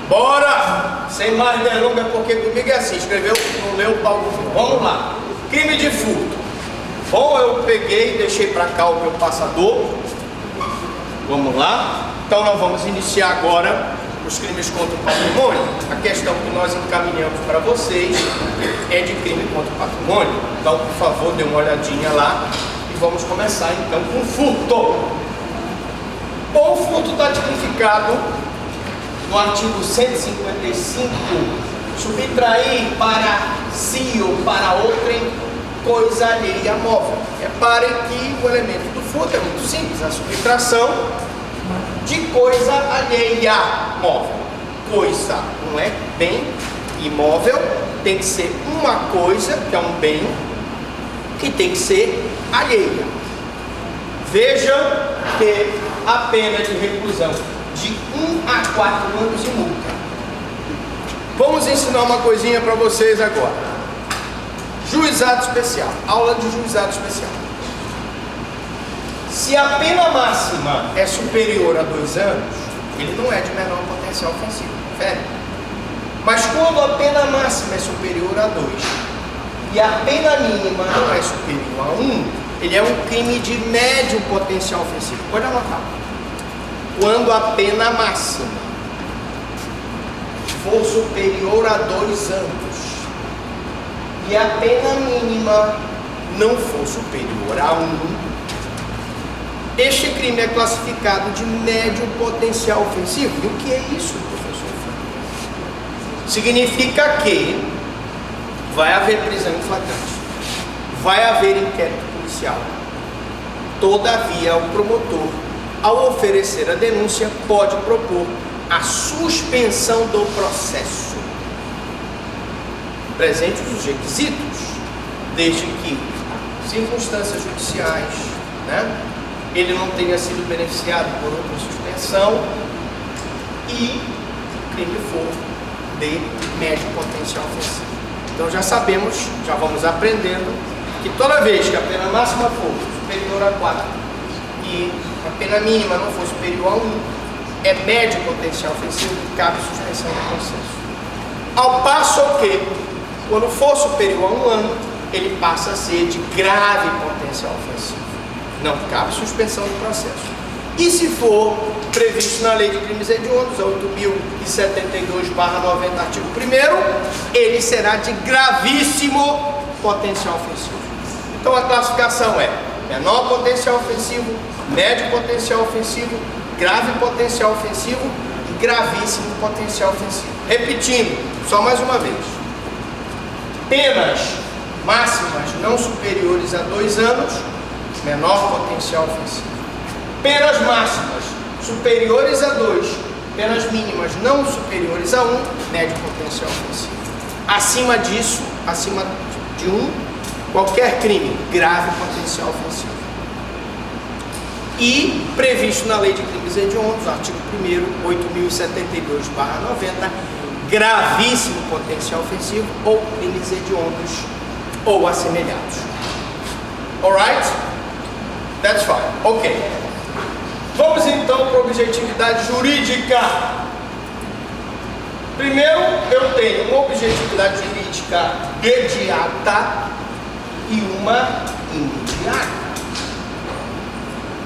Bora! Sem mais delongas, porque comigo é assim, escreveu, não leu o Paulo. Vamos lá. Crime de furto. Bom, eu peguei e deixei para cá o meu passador. Vamos lá. Então nós vamos iniciar agora os crimes contra o patrimônio. A questão que nós encaminhamos para vocês é de crime contra o patrimônio. Então, por favor, dê uma olhadinha lá e vamos começar então com furto. Bom, o furto está tipificado no artigo 155, subtrair para si ou para outrem coisa alheia móvel. Reparem que o elemento do furto é muito simples, a subtração de coisa alheia móvel. Coisa não é bem imóvel, tem que ser uma coisa, que é um bem, que tem que ser alheia. Vejam que a pena de reclusão de 1 a 4 anos e multa. Vamos ensinar uma coisinha para vocês agora. Juizado especial, aula de juizado especial. Se a pena máxima é superior a 2 anos, ele não é de menor potencial ofensivo, confere? Mas quando a pena máxima é superior a 2 e a pena mínima não é superior a 1, ele é um crime de médio potencial ofensivo. Pode anotar. Quando a pena máxima for superior a 2 anos e a pena mínima não for superior a 1, este crime é classificado de médio potencial ofensivo. E o que é isso, professor? Significa que vai haver prisão em flagrante, vai haver inquérito policial. Todavia, o promotor, ao oferecer a denúncia, pode propor a suspensão do processo, presente os requisitos, desde que circunstâncias judiciais, ele não tenha sido beneficiado por outra suspensão e o crime for de médio potencial ofensivo. Então já sabemos, já vamos aprendendo, que toda vez que a pena máxima for superior a 4 e a pena mínima não for superior a 1, é médio potencial ofensivo e cabe suspensão do processo. Ao passo que, quando for superior a 1 ano, ele passa a ser de grave potencial ofensivo. Não cabe suspensão do processo. E se for previsto na Lei de Crimes Hediondos, 8.072/90, artigo 1º, ele será de gravíssimo potencial ofensivo. Então a classificação é menor potencial ofensivo, médio potencial ofensivo, grave potencial ofensivo e gravíssimo potencial ofensivo. Repetindo, só mais uma vez. Penas máximas não superiores a 2 anos, menor potencial ofensivo. Penas máximas superiores a 2, penas mínimas não superiores a 1, médio potencial ofensivo. Acima disso, acima de 1, qualquer crime, grave potencial ofensivo. E previsto na Lei de Crimes Hediondos, artigo 1º, 8.072/90, gravíssimo potencial ofensivo ou crimes hediondos ou assemelhados. Alright? That's fine. Ok. Vamos então para a objetividade jurídica. Primeiro, eu tenho uma objetividade jurídica imediata e uma imediata.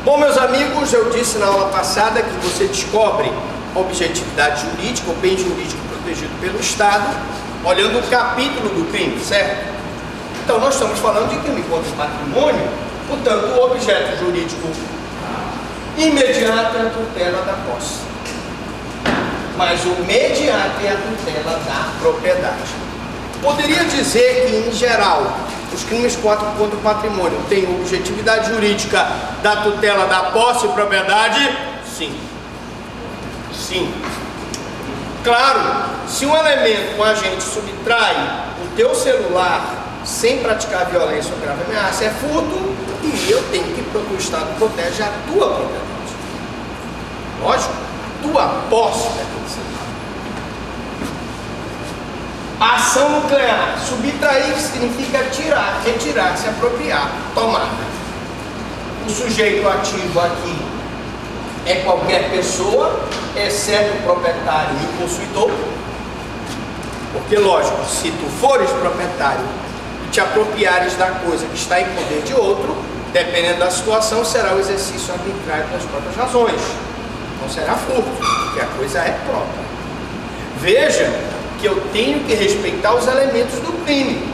Bom, meus amigos, eu disse na aula passada que você descobre a objetividade jurídica, o bem jurídico protegido pelo Estado, olhando o capítulo do crime, certo? Então, nós estamos falando de crime contra o patrimônio. Portanto, o objeto jurídico imediato é a tutela da posse, mas o imediato é a tutela da propriedade. Poderia dizer que, em geral, os crimes contra o patrimônio têm objetividade jurídica da tutela da posse e propriedade? Sim. Sim. Claro, se um elemento, um agente, subtrai o teu celular sem praticar violência ou grave ameaça, é furto, e eu tenho que, porque o Estado protege a tua propriedade. Lógico, tua posse é a ação nuclear, subtrair significa tirar, retirar, se apropriar, tomar. O sujeito ativo aqui é qualquer pessoa, exceto o proprietário e o possuidor. Porque, lógico, se tu fores proprietário e te apropriares da coisa que está em poder de outro, dependendo da situação, será o exercício arbitrário das próprias razões. Não será furto, porque a coisa é própria. Veja que eu tenho que respeitar os elementos do crime.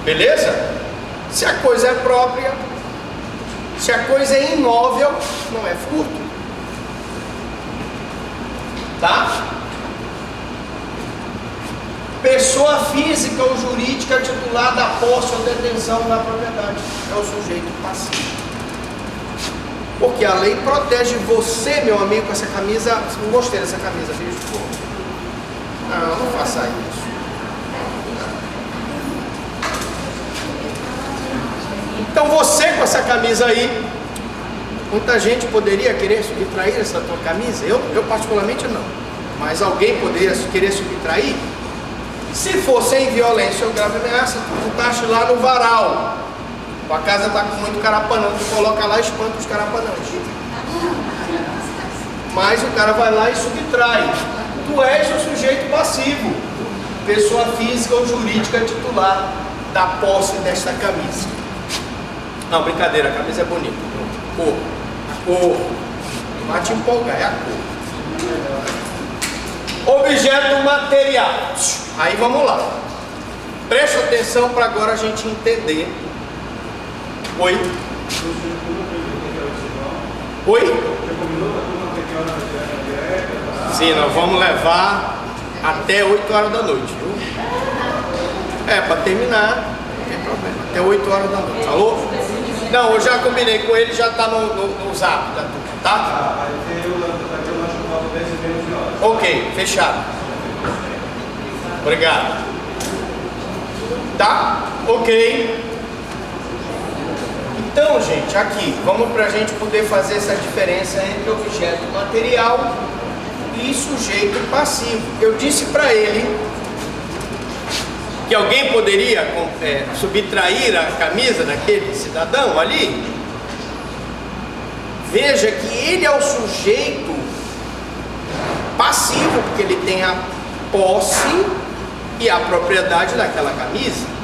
Beleza? Se a coisa é própria, se a coisa é imóvel, não é furto. Tá? Pessoa física ou jurídica titular da posse ou detenção da propriedade é o sujeito passivo. Porque a lei protege você, meu amigo, com essa camisa. Não gostei dessa camisa, beijo. Não faça isso. Então você com essa camisa aí, muita gente poderia querer subtrair essa tua camisa. Eu particularmente não. Mas alguém poderia querer subtrair? Se for sem violência ou grave ameaça, tu botaste lá no varal. A casa está com muito carapanã, tu coloca lá e espanta os carapanãs. Mas o cara vai lá e subtrai. Tu és o sujeito passivo, pessoa física ou jurídica titular da posse desta camisa. Não, brincadeira, a camisa é bonita. Cor. A cor. Não vai te empolgar, é a cor. Objeto material. Aí vamos lá. Preste atenção para agora a gente entender. Oi? Oi? Sim, nós vamos levar até 8 horas da noite, viu? É, para terminar, não tem problema. Até 8 horas da noite. Alô? Não, eu já combinei com ele, já está no zap da turma, tá? Ok, fechado. Obrigado. Tá? Ok. Então, gente, aqui, vamos para a gente poder fazer essa diferença entre objeto material e sujeito passivo. Eu disse para ele que alguém poderia subtrair a camisa daquele cidadão ali. Veja que ele é o sujeito passivo, porque ele tem a posse e a propriedade daquela camisa.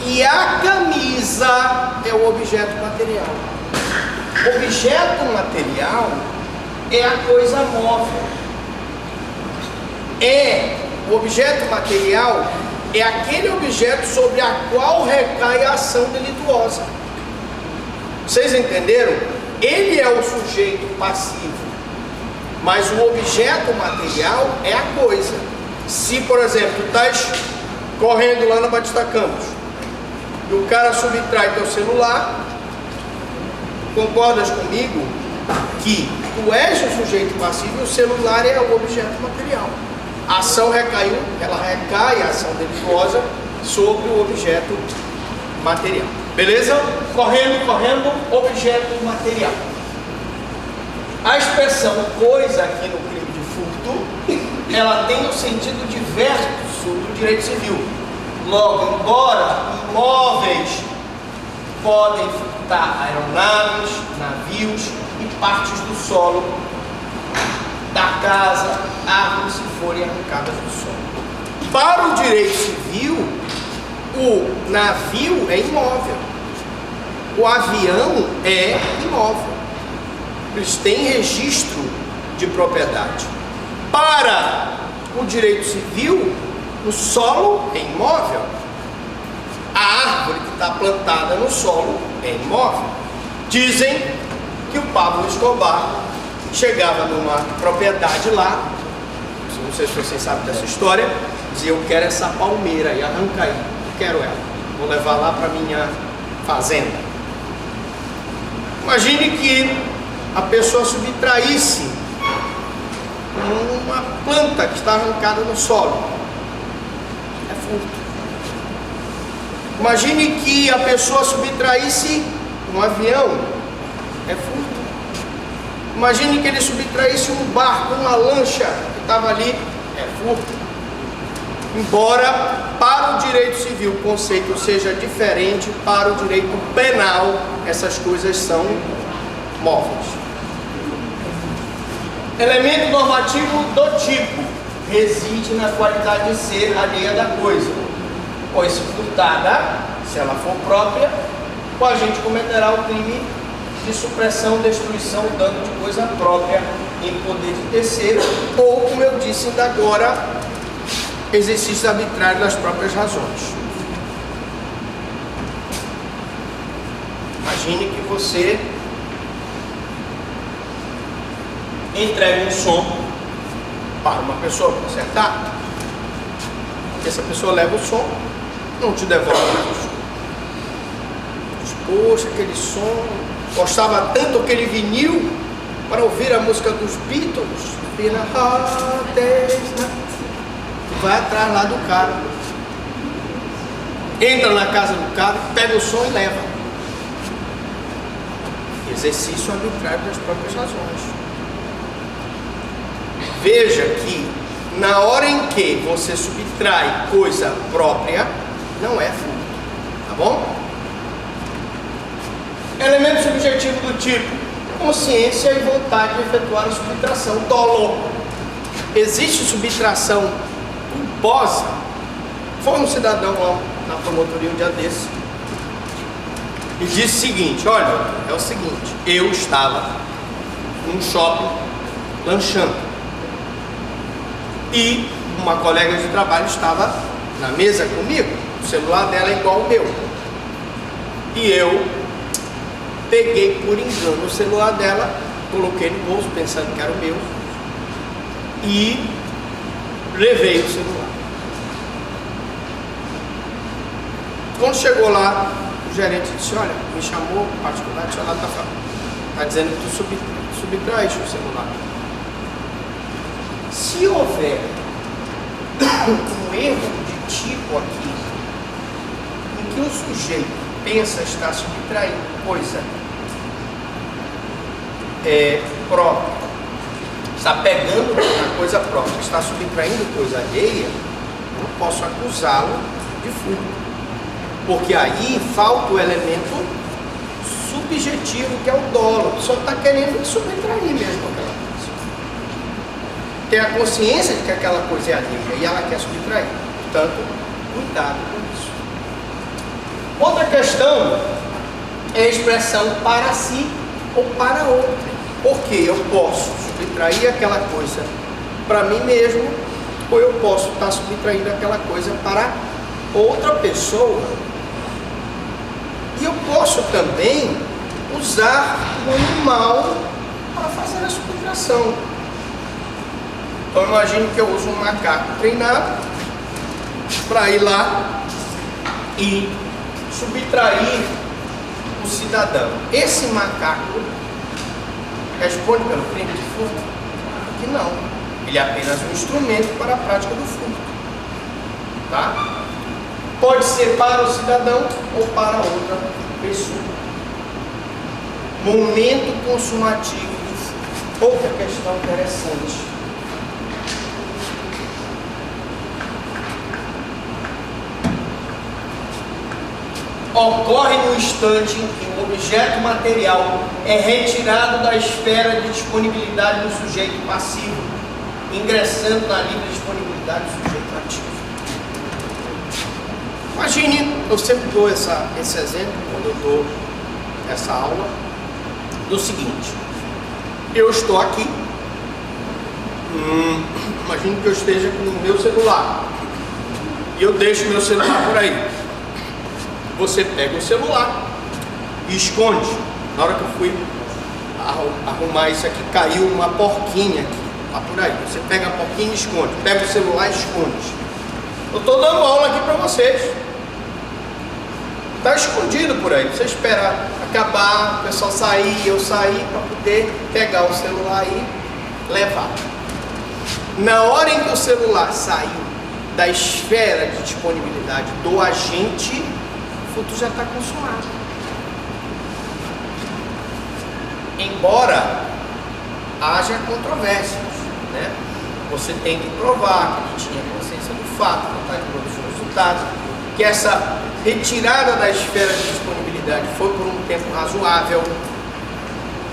E a camisa é o objeto material. Objeto material é a coisa móvel. O objeto material é aquele objeto sobre a qual recai a ação delituosa. Vocês entenderam? Ele é o sujeito passivo, mas o objeto material é a coisa. Se, por exemplo, tu estás correndo lá na Batista Campos e o cara subtrai teu celular, concordas comigo que tu és o sujeito passivo e o celular é o objeto material? A ação recai a ação delituosa sobre o objeto material. Beleza? Correndo, objeto material. A expressão coisa aqui no crime de furto, ela tem o sentido diverso do direito civil. Logo, embora imóveis podem furtar aeronaves, navios e partes do solo da casa, árvores se forem arrancadas do solo. Para o direito civil, o navio é imóvel, o avião é imóvel. Eles têm registro de propriedade. Para o direito civil, o solo é imóvel. A árvore que está plantada no solo é imóvel. Dizem que o Pablo Escobar chegava numa propriedade lá, não sei se vocês sabem dessa história, dizia: eu quero essa palmeira e arranca aí, eu quero ela, vou levar lá para minha fazenda. Imagine que a pessoa subtraísse uma planta que está arrancada no solo, é furto. Imagine que a pessoa subtraísse um avião, é furto. Imagine que ele subtraísse um barco, uma lancha que estava ali, é furto. Embora para o direito civil o conceito seja diferente, para o direito penal essas coisas são móveis. Elemento normativo do tipo reside na qualidade de ser alheia da coisa, pois se furtada, se ela for própria, o agente cometerá o crime de supressão, destruição, dano de coisa própria em poder de terceiro, ou, como eu disse ainda agora, exercício arbitrário das próprias razões. Imagine que você entrega um som para uma pessoa consertar, essa pessoa leva o som, não te devolve mais o som. Diz, poxa, aquele som, gostava tanto aquele vinil para ouvir a música dos Beatles, vai atrás lá do cara, entra na casa do cara, pega o som e leva. Exercício arbitrário das próprias razões. Veja que na hora em que você subtrai coisa própria, não é furto, tá bom? Elemento subjetivo do tipo consciência e vontade de efetuar a subtração, dolo. Existe subtração culposa? Foi um cidadão lá na promotoria um dia desse e disse o seguinte: olha, é o seguinte, eu estava num shopping lanchando e uma colega de trabalho estava na mesa comigo, o celular dela é igual ao meu, e eu peguei por engano o celular dela, coloquei no bolso pensando que era o meu e levei o celular. Quando chegou lá, o gerente disse: olha, me chamou particular, o celular está dizendo que tu subtraíste o celular. Se houver um erro de tipo aqui, em que o sujeito pensa estar subtraindo coisa própria, está pegando a coisa própria, está subtraindo coisa alheia, eu não posso acusá-lo de furto, porque aí falta o elemento subjetivo, que é o dolo. Só está querendo subtrair mesmo aquela coisa, tem a consciência de que aquela coisa é alheia e ela quer subtrair, portanto, cuidado com isso. Outra questão é a expressão para si ou para outrem, porque eu posso subtrair aquela coisa para mim mesmo, ou eu posso estar subtraindo aquela coisa para outra pessoa, e eu posso também usar o animal para fazer a subtração. Então imagine que eu uso um macaco treinado para ir lá e subtrair o cidadão. Esse macaco responde pelo crime de furto? Claro que não. Ele é apenas um instrumento para a prática do furto. Tá? Pode ser para o cidadão ou para outra pessoa. Momento consumativo do furto. Outra questão interessante. Ocorre no instante em que o objeto material é retirado da esfera de disponibilidade do sujeito passivo, ingressando na livre disponibilidade do sujeito ativo. Imagine, eu sempre dou esse exemplo quando eu dou essa aula, do seguinte: eu estou aqui, imagine que eu esteja com o meu celular, e eu deixo meu celular por aí. Você pega o celular e esconde. Na hora que eu fui arrumar isso aqui, caiu uma porquinha aqui, tá por aí. Você pega a porquinha e esconde. Pega o celular e esconde. Eu estou dando aula aqui para vocês. Está escondido por aí. Você espera acabar, o pessoal sair, eu sair, para poder pegar o celular e levar. Na hora em que o celular saiu da esfera de disponibilidade do agente, o furto já está consumado. Embora haja controvérsias, né? Você tem que provar que ele tinha consciência do fato, vontade de produzir os resultados, que essa retirada da esfera de disponibilidade foi por um tempo razoável,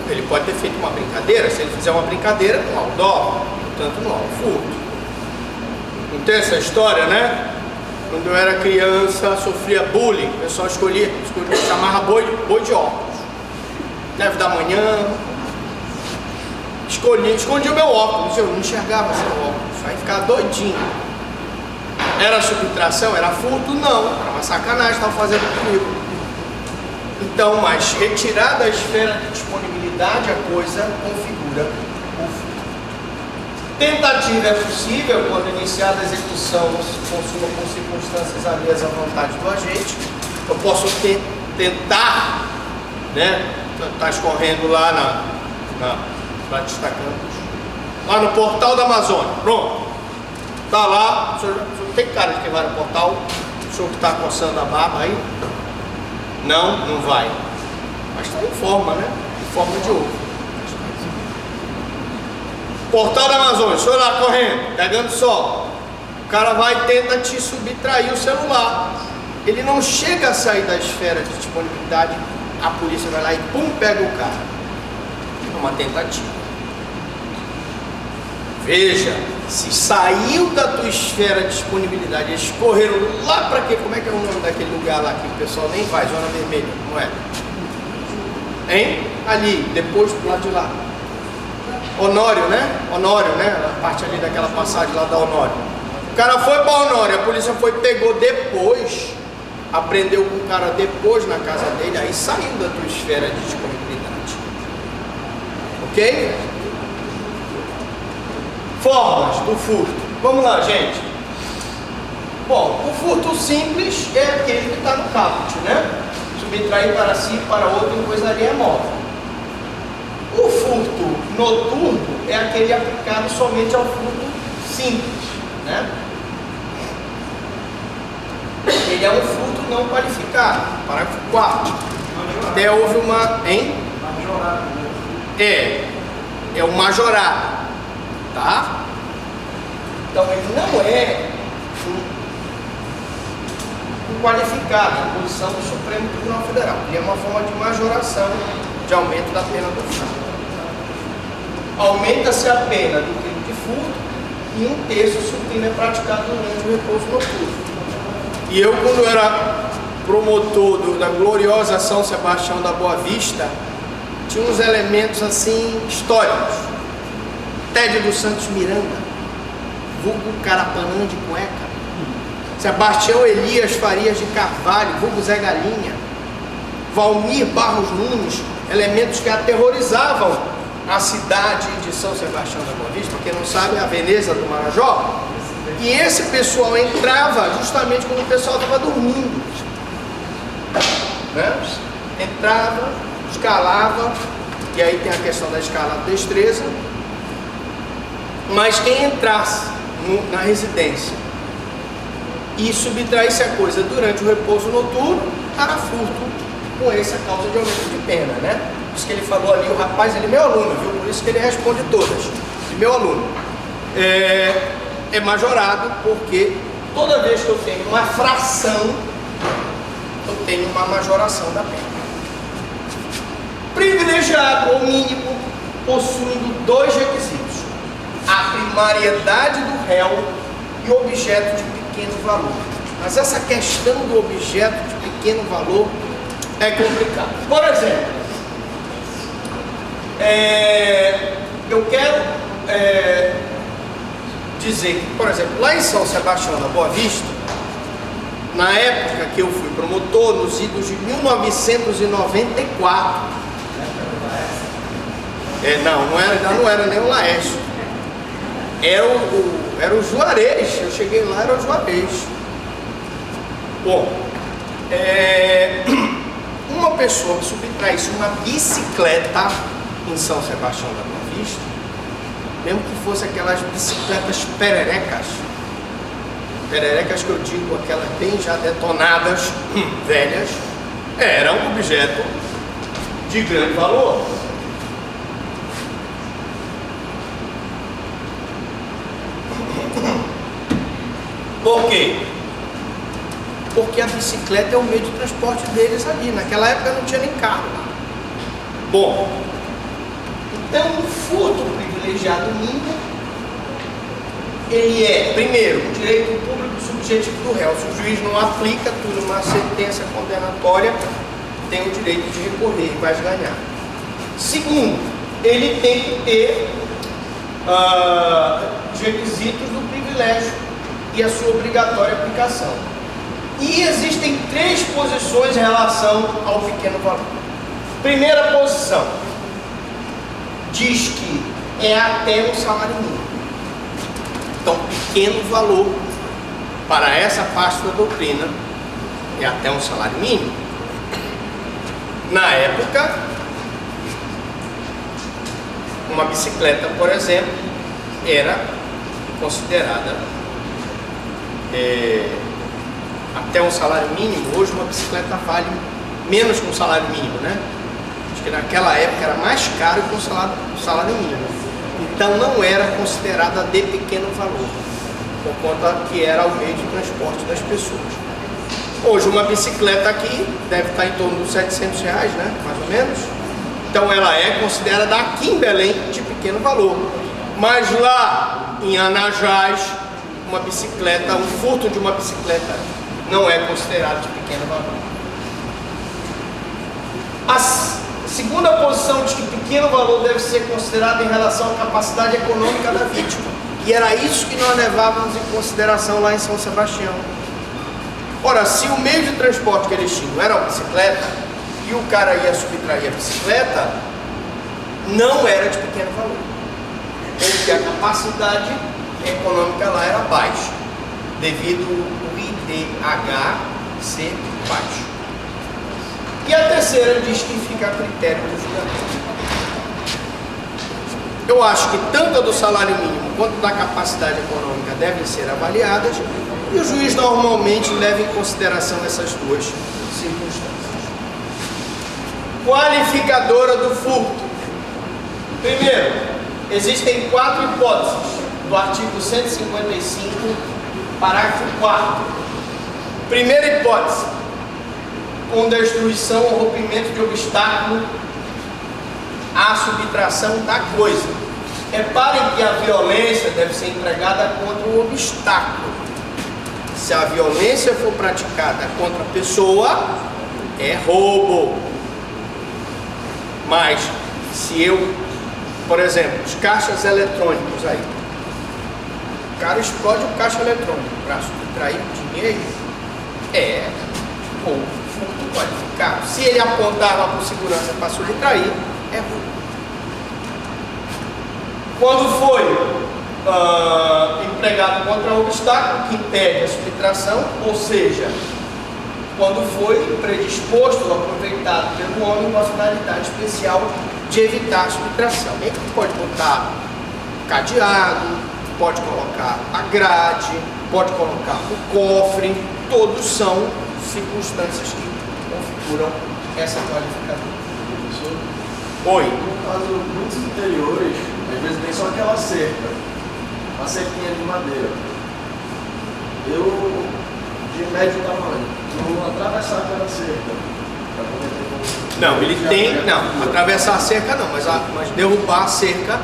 Ele pode ter feito uma brincadeira. Se ele fizer uma brincadeira, não há o dolo, portanto não há o furto. Não tem essa história, né? Quando eu era criança, sofria bullying. O pessoal escolhia chamava boi de óculos. 9 da manhã, escondi o meu óculos. Eu não enxergava seu óculos, aí ficava doidinho. Era subtração? Era furto? Não, era uma sacanagem, estava fazendo comigo. Então, mas retirar da esfera de disponibilidade a coisa configura o furto. Tentativa é possível quando iniciada a execução se consuma com circunstâncias alheias à vontade do agente. Eu posso tentar, né? Está escorrendo lá lá destacando, lá no portal da Amazônia. Pronto. Está lá. O senhor tem cara de que vai no portal? O senhor que está coçando a barba aí? Não vai. Mas está em forma, né? Em forma de ovo. Portal da Amazônia, o senhor lá correndo, pegando sol. O cara vai e tenta te subtrair o celular. Ele não chega a sair da esfera de disponibilidade. A polícia vai lá e pum, pega o cara. É uma tentativa. Veja, se saiu da tua esfera de disponibilidade, eles correram lá para quê? Como é que é o nome daquele lugar lá que o pessoal nem vai, zona vermelha, não é? Hein? Ali, depois pro lado de lá. Honório, né? A parte ali daquela passagem lá da Honório. O cara foi para Honório, a polícia pegou depois. Aprendeu com o cara depois na casa dele, aí saiu da tua esfera de disponibilidade. Ok? Formas do furto. Vamos lá, gente. Bom, o furto simples é aquele que está no caput, né? Subtrair para si e para outro em coisaria móvel. O furto noturno é aquele aplicado somente ao furto simples, né? Ele é um furto não qualificado. Parágrafo 4. Até houve uma... Hein? É o majorado. Tá? Então ele não é um qualificado em posição do Supremo Tribunal Federal. Ele é uma forma de majoração de aumento da pena do furto. Aumenta-se a pena do crime de furto e 1/3 se o crime é praticado durante o repouso noturno. E eu, quando era promotor da gloriosa São Sebastião da Boa Vista, tinha uns elementos assim históricos. Tédio dos Santos Miranda, vulgo Carapanã de cueca. Sebastião Elias Farias de Carvalho, vulgo Zé Galinha. Valmir Barros Nunes, elementos que aterrorizavam a cidade de São Sebastião da Boa Vista. Quem não sabe, é a Veneza do Marajó. E esse pessoal entrava justamente quando o pessoal estava dormindo, né? Entrava, escalava, e aí tem a questão da escala de destreza. Mas quem entrasse na residência e subtraísse a coisa durante o repouso noturno, era furto com essa causa de aumento de pena, né? Por isso que ele falou ali, o rapaz, ele é meu aluno, viu? Por isso que ele responde todas. Ele é meu aluno. É majorado porque toda vez que eu tenho uma fração, eu tenho uma majoração da pena. Privilegiado ou mínimo, possuindo dois requisitos: a primariedade do réu e objeto de pequeno valor. Mas essa questão do objeto de pequeno valor é complicado. Por exemplo, eu quero dizer que, por exemplo, lá em São Sebastião da Boa Vista, na época que eu fui promotor, nos idos de 1994, não era nem o Laércio, era o Juarez. Eu cheguei lá, era o Juarez. Bom, uma pessoa que subtraísse uma bicicleta em São Sebastião da Boa Vista, mesmo que fosse aquelas bicicletas pererecas que eu digo, aquelas bem já detonadas, velhas, era um objeto de grande valor. Por quê? Porque a bicicleta é o meio de transporte deles ali. Naquela época não tinha nem carro. Bom, Então, o furto privilegiado mínimo, ele é, primeiro, o direito público subjetivo do réu. Se o juiz não aplica tudo numa sentença condenatória, tem o direito de recorrer e vai ganhar. Segundo, ele tem que ter os requisitos do privilégio e a sua obrigatória aplicação. E existem 3 posições em relação ao pequeno valor. Primeira posição, diz que é até um salário mínimo. Então, pequeno valor, para essa parte da doutrina, é até um salário mínimo. Na época, uma bicicleta, por exemplo, era considerada até um salário mínimo. Hoje uma bicicleta vale menos que um salário mínimo, né? Acho que naquela época era mais caro que um salário mínimo. Então não era considerada de pequeno valor, por conta que era o meio de transporte das pessoas. Hoje uma bicicleta aqui deve estar em torno dos R$700, né? Mais ou menos. Então ela é considerada aqui em Belém de pequeno valor. Mas lá em Anajás, uma bicicleta, um furto de uma bicicleta não é considerado de pequeno valor. A segunda posição diz que pequeno valor deve ser considerado em relação à capacidade econômica da vítima. E era isso que nós levávamos em consideração lá em São Sebastião. Ora, se o meio de transporte que eles tinham era a bicicleta, e o cara ia subtrair a bicicleta, não era de pequeno valor, porque a capacidade econômica lá era baixa, devido ao IDH ser baixo. E a terceira diz que fica a critério do julgamento. Eu acho que tanto a do salário mínimo quanto da capacidade econômica devem ser avaliadas, e o juiz normalmente leva em consideração essas duas circunstâncias. Qualificadora do furto. Primeiro, existem 4 hipóteses do artigo 155, parágrafo 4º. Primeira hipótese, com destruição ou rompimento de obstáculo à subtração da coisa. Reparem que a violência deve ser empregada contra o obstáculo. Se a violência for praticada contra a pessoa, é roubo. Mas se eu, por exemplo, os caixas eletrônicos aí, o cara explode o caixa eletrônico para subtrair dinheiro, é roubo, furto qualificado. Se ele apontar lá por segurança para subtrair, é roubo. Quando foi empregado contra o obstáculo que impede a subtração, ou seja, quando foi predisposto ou aproveitado pelo homem com a finalidade especial de evitar a subtração. Ele pode botar cadeado, pode colocar a grade, pode colocar o cofre, todos são circunstâncias que configuram essa qualificadora. Oi. No caso, muitos interiores, às vezes tem só aquela cerca, uma cerquinha de madeira. Eu, de médio tamanho, não atravessar aquela cerca. Não, ele tem, não, atravessar a cerca não, mas derrubar a cerca.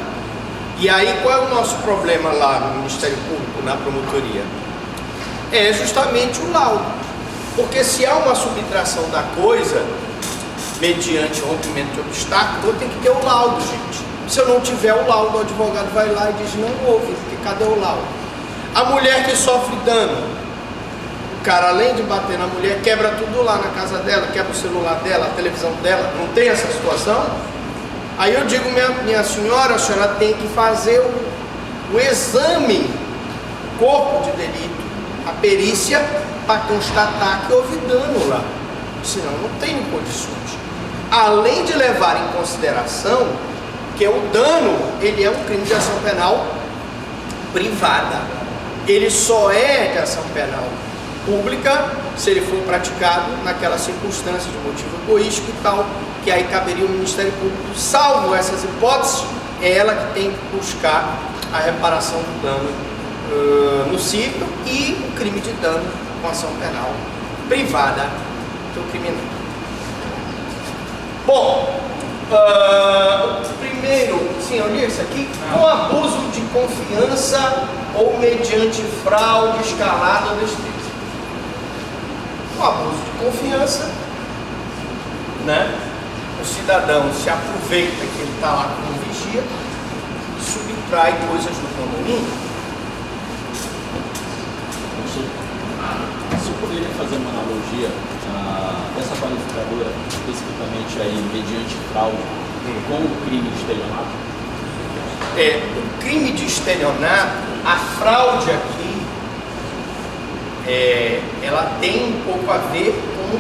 E aí qual é o nosso problema lá no Ministério Público, na promotoria? É justamente o laudo. Porque se há uma subtração da coisa, mediante rompimento de obstáculo, eu tenho que ter o laudo, gente. Se eu não tiver o laudo, o advogado vai lá e diz, não houve, porque cadê o laudo? A mulher que sofre dano, o cara, além de bater na mulher, quebra tudo lá na casa dela, quebra o celular dela, a televisão dela, não tem essa situação? Aí eu digo, minha senhora, a senhora tem que fazer o exame, corpo de delito, a perícia, para constatar que houve dano lá, senão não tem condições. Além de levar em consideração que o dano, ele é um crime de ação penal privada, ele só é de ação penal pública se ele for praticado naquela circunstância de motivo egoístico e tal, que aí caberia o Ministério Público. Salvo essas hipóteses, é ela que tem que buscar a reparação do dano nocivo e o crime de dano com ação penal privada do criminal. Bom, Primeiro, sim, eu li isso aqui, com abuso de confiança ou mediante fraude, escalada ou destreza. Com abuso de confiança, né? O cidadão se aproveita que ele está lá como vigia, subtrai coisas do condomínio. Se eu poderia fazer uma analogia dessa qualificadora, especificamente aí, mediante fraude, com o crime de estelionato? O crime de estelionato, a fraude aqui, ela tem um pouco a ver com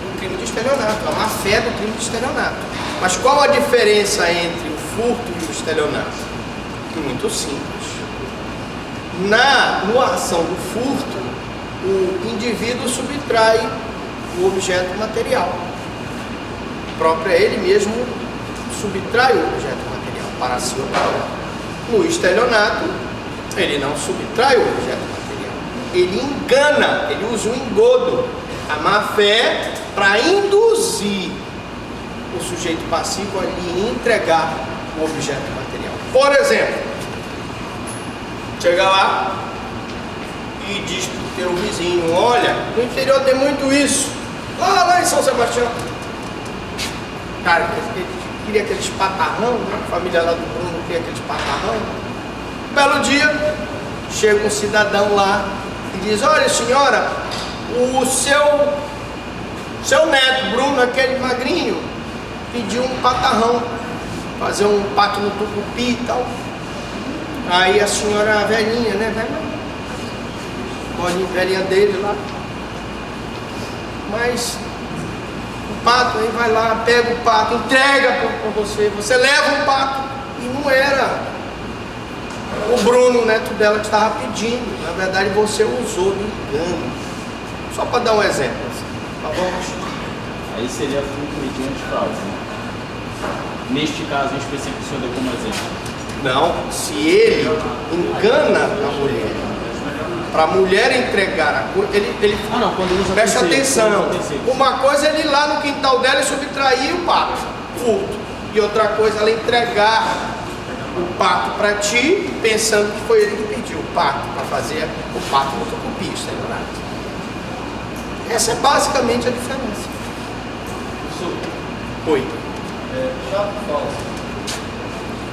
o crime de estelionato, a má-fé do crime de estelionato. Mas qual a diferença entre o furto e o estelionato? Muito simples. Na ação do furto, o indivíduo subtrai o objeto material. O próprio ele mesmo subtrai o objeto material para si ou para outro. No estelionato, ele não subtrai o objeto material. Ele engana, ele usa o engodo, a má-fé, para induzir o sujeito passivo a lhe entregar o objeto material. Por exemplo, chega lá e diz para o teu vizinho: olha, no interior tem muito isso, lá em São Sebastião. Cara, ele queria aqueles patarrão, né? A família lá do Bruno queria aqueles patarrão. Um belo dia, chega um cidadão lá e diz: olha, senhora, o seu neto, Bruno, aquele magrinho, pediu um patarrão, fazer um pato no tucupi e tal. Aí a senhora velhinha, né, velhinha dele lá, mas o pato, aí vai lá, pega o pato, entrega para você, você leva o pato, e não era o Bruno, o neto dela, que estava pedindo. Na verdade, você usou do engano. Só para dar um exemplo, assim, tá bom? Aí seria furto mediante fraude, né? Neste caso em específico, o senhor deu como exemplo? Não, se ele engana a mulher, para a mulher entregar a coisa, ele quando usa presta terceiro, atenção. Uma coisa é ele ir lá no quintal dela e subtrair o pato, furto. E outra coisa é ela entregar o pato para ti, pensando que foi ele que pediu o pato, para fazer o pato no tucupi, estelionato. Essa é basicamente a diferença. Oi.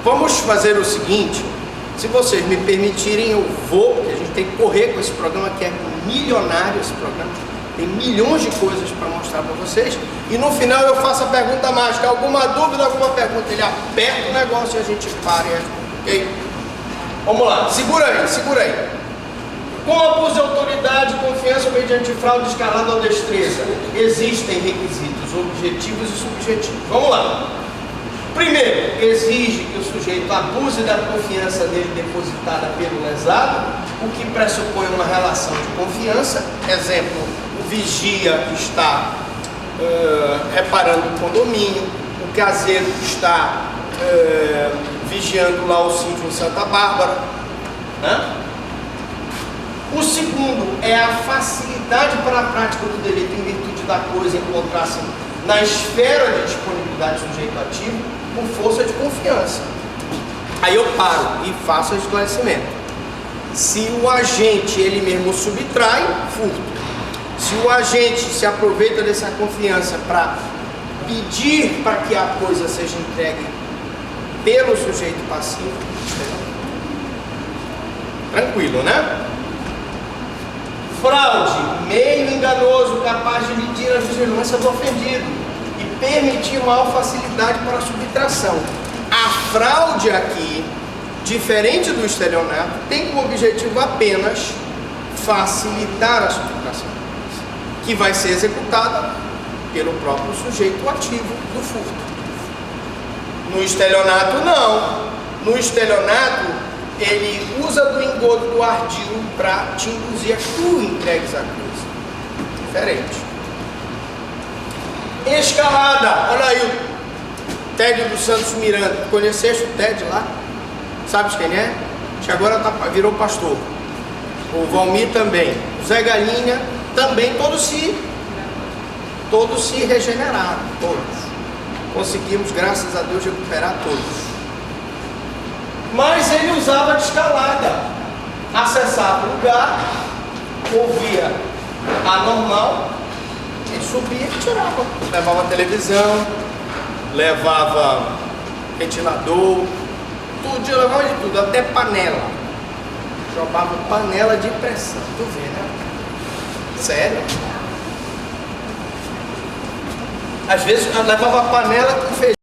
Vamos fazer o seguinte, se vocês me permitirem, eu vou, porque a gente tem que correr com esse programa, que é milionário esse programa, tem milhões de coisas para mostrar para vocês, e no final eu faço a pergunta mágica: alguma dúvida, alguma pergunta, ele aperta o negócio e a gente para e responde, ok? Vamos lá, segura aí. Com abuso de autoridade, confiança mediante fraude, escalada ou destreza, existem requisitos objetivos e subjetivos. Vamos lá. Primeiro, exige que o sujeito abuse da confiança dele depositada pelo lesado, o que pressupõe uma relação de confiança. Exemplo, o vigia está reparando o condomínio, o caseiro está vigiando lá o sítio em Santa Bárbara, né? O segundo é a facilidade para a prática do delito em virtude da coisa encontrar-se na esfera de disponibilidade do sujeito ativo por força de confiança. Aí eu paro e faço o esclarecimento. Se o agente ele mesmo subtrai, furto. Se o agente se aproveita dessa confiança para pedir para que a coisa seja entregue pelo sujeito passivo, tranquilo, né? Fraude, meio enganoso, capaz de medir a vigilância do ofendido e permitir maior facilidade para a subtração. A fraude aqui, diferente do estelionato, tem como objetivo apenas facilitar a subtração, que vai ser executada pelo próprio sujeito ativo do furto. No estelionato, não. No estelionato, ele usa do engodo do ardil para te induzir a que tu entregues a coisa. Diferente. Escalada. Olha aí o Ted dos Santos Miranda. Conheceste o Ted lá? Sabes quem é? Que agora virou pastor. O Valmir também. O Zé Galinha também. Todos se todos se regeneraram, todos. Conseguimos, graças a Deus, recuperar todos. Mas ele usava de escalada. Acessava o lugar, ouvia anormal, ele subia e tirava. Levava televisão, levava ventilador, tudo, levava de tudo, até panela. Jogava panela de pressão, tu vê, né? Sério? Às vezes levava panela com feijão.